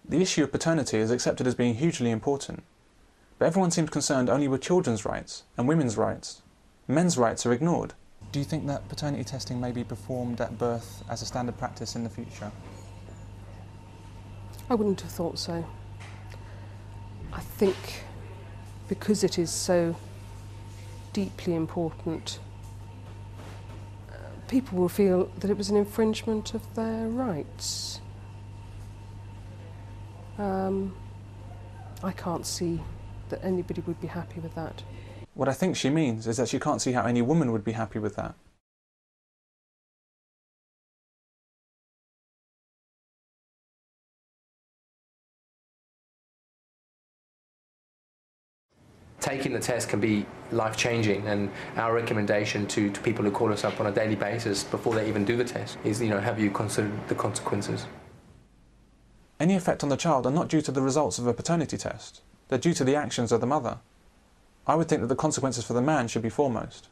The issue of paternity is accepted as being hugely important, but everyone seems concerned only with children's rights and women's rights. Men's rights are ignored. Do you think that paternity testing may be performed at birth as a standard practice in the future? I wouldn't have thought so. I think because it is so deeply important, people will feel that it was an infringement of their rights. I can't see that anybody would be happy with that. What I think she means is that she can't see how any woman would be happy with that. Taking the test can be life-changing, and our recommendation to people who call us up on a daily basis before they even do the test is, have you considered the consequences? Any effect on the child are not due to the results of a paternity test. They're due to the actions of the mother. I would think that the consequences for the man should be foremost.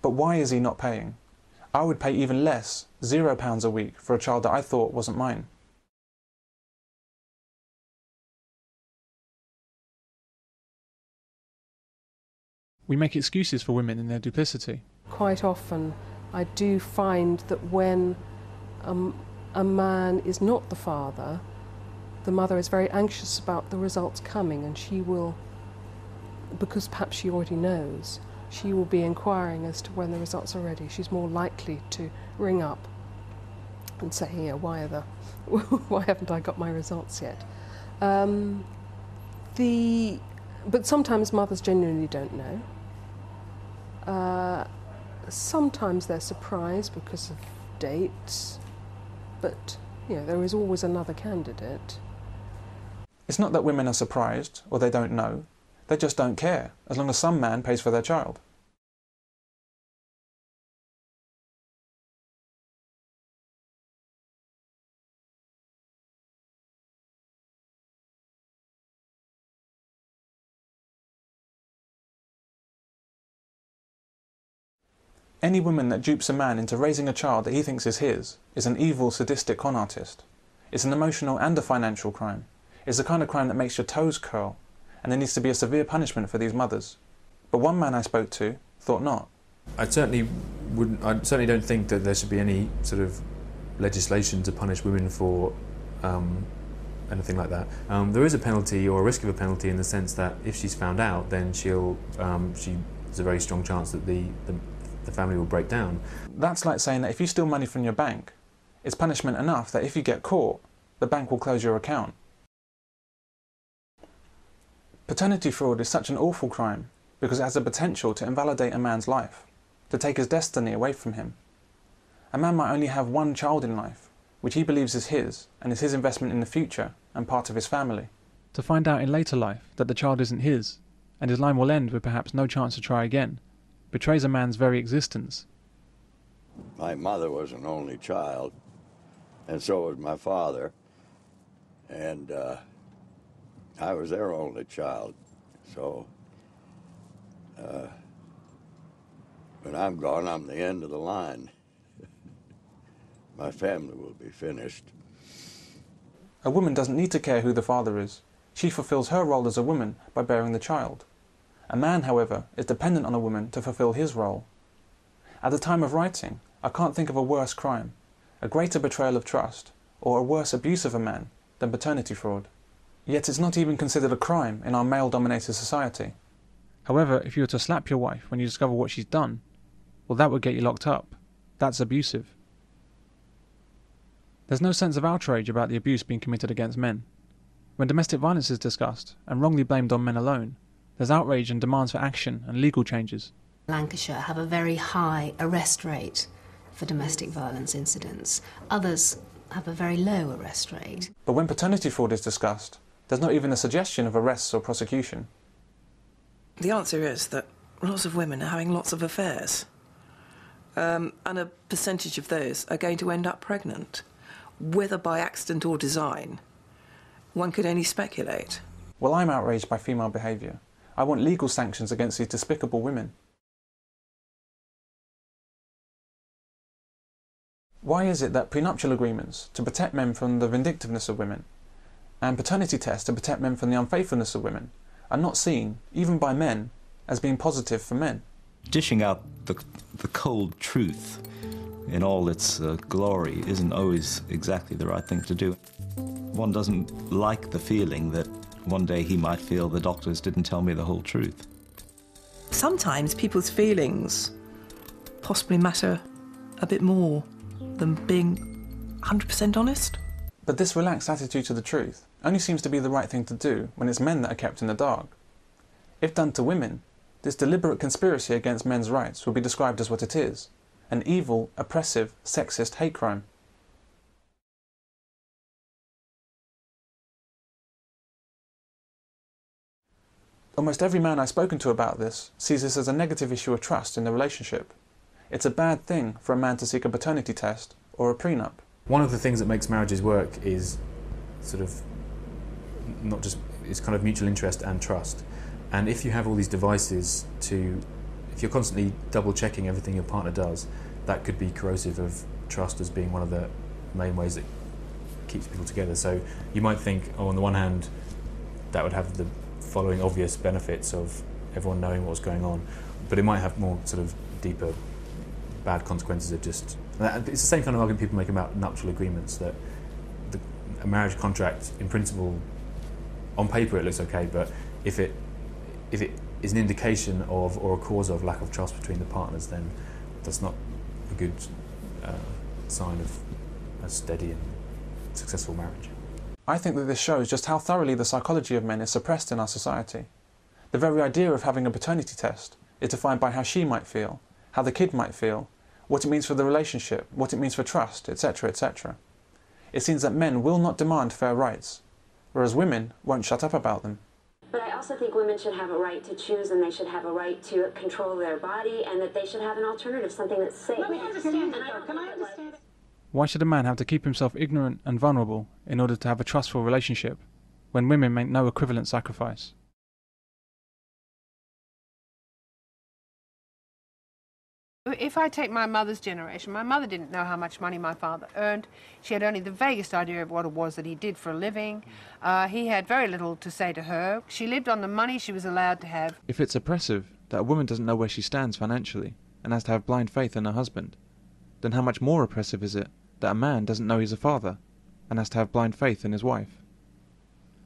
But why is he not paying? I would pay even less, £0 a week, for a child that I thought wasn't mine. We make excuses for women in their duplicity. Quite often I do find that when a man is not the father, the mother is very anxious about the results coming, and she will, because perhaps she already knows, she will be inquiring as to when the results are ready. She's more likely to ring up and say, why haven't I got my results yet? But sometimes mothers genuinely don't know. Sometimes they're surprised because of dates, but there is always another candidate. It's not that women are surprised or they don't know, they just don't care, as long as some man pays for their child. Any woman that dupes a man into raising a child that he thinks is his is an evil, sadistic con artist. It's an emotional and a financial crime. It's the kind of crime that makes your toes curl, and there needs to be a severe punishment for these mothers. But one man I spoke to thought not. I certainly don't think that there should be any sort of legislation to punish women for anything like that. There is a penalty, or a risk of a penalty, in the sense that if she's found out, then there's a very strong chance that the family will break down. That's like saying that if you steal money from your bank, it's punishment enough that if you get caught, the bank will close your account. Paternity fraud is such an awful crime because it has the potential to invalidate a man's life, to take his destiny away from him. A man might only have one child in life, which he believes is his and is his investment in the future and part of his family. To find out in later life that the child isn't his, and his line will end with perhaps no chance to try again, betrays a man's very existence. My mother was an only child, and so was my father, and I was their only child. So when I'm gone, I'm the end of the line. My family will be finished. A woman doesn't need to care who the father is. She fulfills her role as a woman by bearing the child. A man, however, is dependent on a woman to fulfill his role. At the time of writing, I can't think of a worse crime, a greater betrayal of trust, or a worse abuse of a man than paternity fraud. Yet it's not even considered a crime in our male-dominated society. However, if you were to slap your wife when you discover what she's done, well, that would get you locked up. That's abusive. There's no sense of outrage about the abuse being committed against men. When domestic violence is discussed, and wrongly blamed on men alone, there's outrage and demands for action and legal changes. Lancashire have a very high arrest rate for domestic violence incidents. Others have a very low arrest rate. But when paternity fraud is discussed, there's not even a suggestion of arrests or prosecution. The answer is that lots of women are having lots of affairs. And a percentage of those are going to end up pregnant. Whether by accident or design, one could only speculate. Well, I'm outraged by female behaviour. I want legal sanctions against these despicable women. Why is it that prenuptial agreements to protect men from the vindictiveness of women and paternity tests to protect men from the unfaithfulness of women are not seen, even by men, as being positive for men? Dishing out the cold truth in all its glory isn't always exactly the right thing to do. One doesn't like the feeling that one day he might feel the doctors didn't tell me the whole truth. Sometimes people's feelings possibly matter a bit more than being 100% honest. But this relaxed attitude to the truth only seems to be the right thing to do when it's men that are kept in the dark. If done to women, this deliberate conspiracy against men's rights would be described as what it is: an evil, oppressive, sexist hate crime. Almost every man I've spoken to about this sees this as a negative issue of trust in the relationship. It's a bad thing for a man to seek a paternity test or a prenup. One of the things that makes marriages work is sort of not just, it's kind of mutual interest and trust. And if you have all these devices if you're constantly double checking everything your partner does, that could be corrosive of trust as being one of the main ways that keeps people together. So you might think, oh, on the one hand, that would have the following obvious benefits of everyone knowing what's going on, but it might have more sort of deeper bad consequences of just... It's the same kind of argument people make about nuptial agreements, that a marriage contract, in principle, on paper it looks okay, but if it is an indication of or a cause of lack of trust between the partners, then that's not a good sign of a steady and successful marriage. I think that this shows just how thoroughly the psychology of men is suppressed in our society. The very idea of having a paternity test is defined by how she might feel, how the kid might feel, what it means for the relationship, what it means for trust, etc., etc. It seems that men will not demand fair rights, whereas women won't shut up about them. But I also think women should have a right to choose, and they should have a right to control their body, and that they should have an alternative, something that's safe. Let me understand it, though. Can I understand it? Why should a man have to keep himself ignorant and vulnerable in order to have a trustful relationship, when women make no equivalent sacrifice? If I take my mother's generation, my mother didn't know how much money my father earned. She had only the vaguest idea of what it was that he did for a living. He had very little to say to her. She lived on the money she was allowed to have. If it's oppressive that a woman doesn't know where she stands financially and has to have blind faith in her husband, then how much more oppressive is it that a man doesn't know he's a father and has to have blind faith in his wife?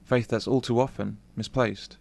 Faith that's all too often misplaced.